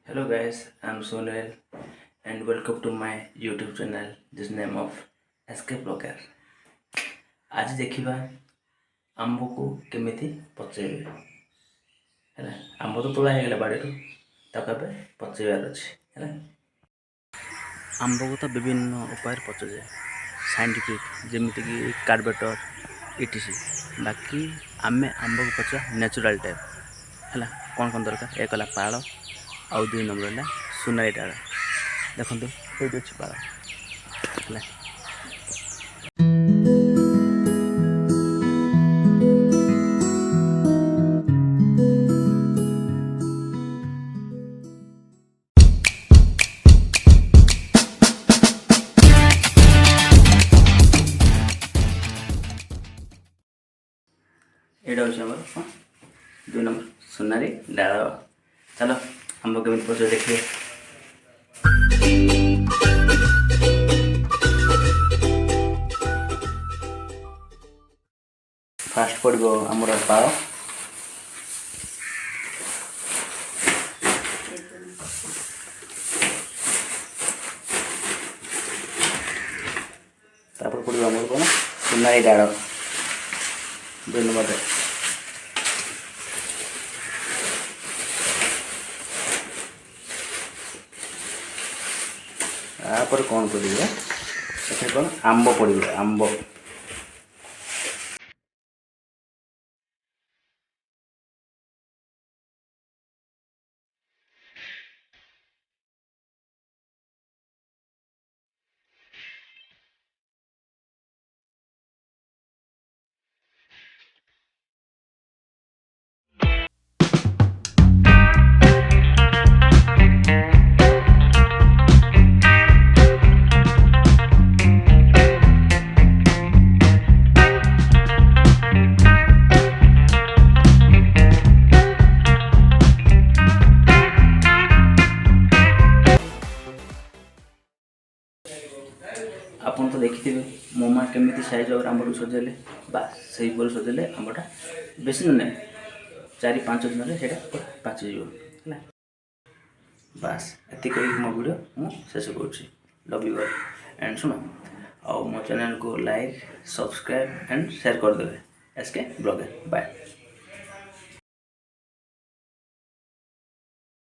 Hello guys, I'm Sonel and welcome to my YouTube channel. This name of SK Blogger. आज देखिबा आंब को केमिति पचेबे हैला। आंब तो तोला हेगला बाड़ीरू ताका पे पचेबार अछि हैला। आंब को तो विभिन्न उपाय पचे जाए साइंटिफिक जेमिति कि कार्बेटर इटीसी। बाकी आमे आंब को पचा नेचुरल टाइप हैला। कौन दरकार एक पाड़ आउ 2 नंबर है सुनाई डाल देखो ये अच्छी पाड़ है। एटा हूँ आम 2 नंबर सुनारी डाल। चलो आंब केमी पचे देखिए। फास्ट पड़ो आमर पाड़ तापर पड़ो आमर कौन सुनारी डाल 2 नंबर। तापर कौन पड़े कौन आंब पड़े आंब आपन तो देखी मो माँ केमी साइज और आंब सजेले बास से सजेले आंबटा बेस ना 4-5 दिन से पाचि है। बास ये मो वीडियो मुझे शेष करुँची। लव यू ऑल एंड सुनो और मो चैनल को लाइक सब्सक्राइब एंड शेयर करदे। SK blogger bye.